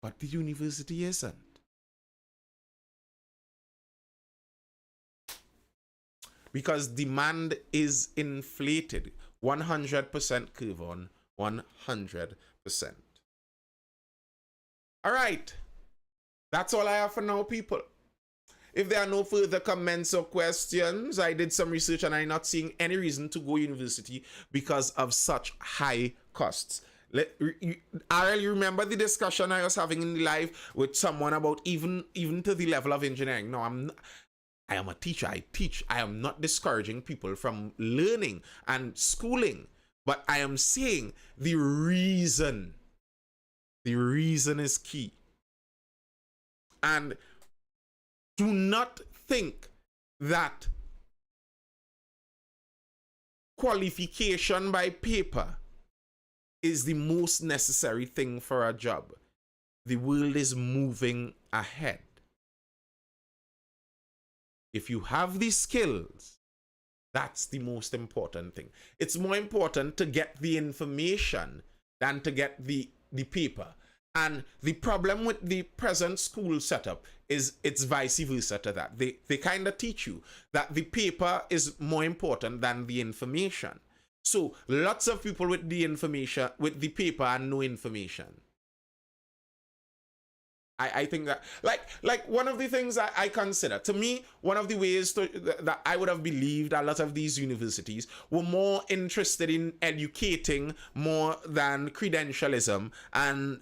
A: but the university isn't. Because demand is inflated. 100% curve on 100%. All right. That's all I have for now, people. If there are no further comments or questions, I did some research and I'm not seeing any reason to go university because of such high costs. RL, you remember the discussion I was having in the live with someone about even to the level of engineering? No, I am a teacher. I teach. I am not discouraging people from learning and schooling, but I am saying the reason is key. And do not think that qualification by paper is the most necessary thing for a job. The world is moving ahead. If you have the skills, that's the most important thing. It's more important to get the information than to get the paper. And the problem with the present school setup is it's vice versa to that. They kind of teach you that the paper is more important than the information. So lots of people with the information, with the paper and no information. I think that, like one of the things I consider, to me, one of the ways that I would have believed a lot of these universities were more interested in educating more than credentialism and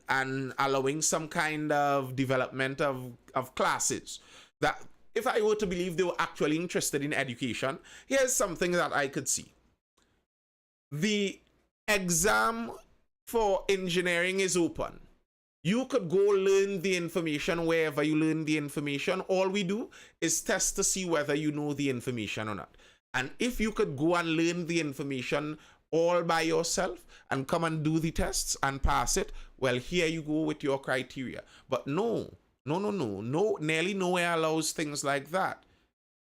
A: allowing some kind of development of classes. That if I were to believe they were actually interested in education, here's something that I could see. The exam for engineering is open. You could go learn the information wherever you learn the information. All we do is test to see whether you know the information or not. And if you could go and learn the information all by yourself and come and do the tests and pass it, well, here you go with your criteria. But no, nearly nowhere allows things like that.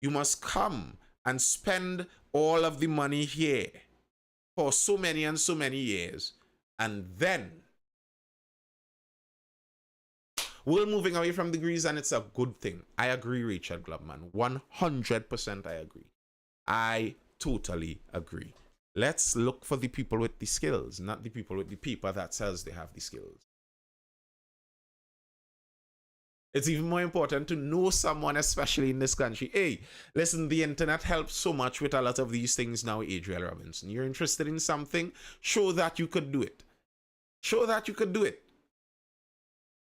A: You must come and spend all of the money here for so many and so many years, and then we're moving away from degrees, and it's a good thing. I agree, Richard Glubman. 100% I agree. I totally agree. Let's look for the people with the skills, not the people with the paper that says they have the skills. It's even more important to know someone, especially in this country. Hey, listen, the internet helps so much with a lot of these things now, Adriel Robinson. You're interested in something, show that you could do it. Show that you could do it.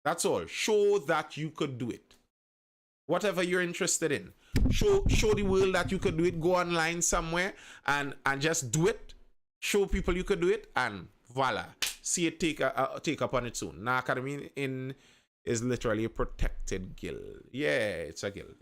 A: That's all. Show that you could do it. Whatever you're interested in. Show the world that you could do it. Go online somewhere and just do it. Show people you could do it, and voila. See it take up on its own. Now, Academy is literally a protected guild. Yeah, it's a guild.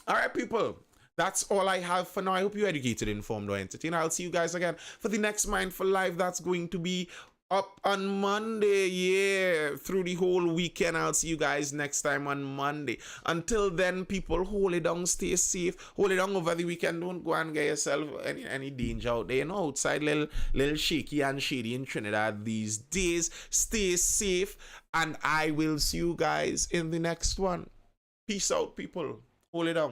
A: All right, people. That's all I have for now. I hope you're educated, informed, or entertained. I'll see you guys again for the next Mindful Live. That's going to be up on Monday. Yeah, through the whole weekend. I'll see you guys next time on Monday. Until then, people, hold it down, stay safe. Hold it down over the weekend. Don't go and get yourself any danger out there. You know, outside little shaky and shady in Trinidad these days. Stay safe, and I will see you guys in the next one. Peace out, people. Hold it down.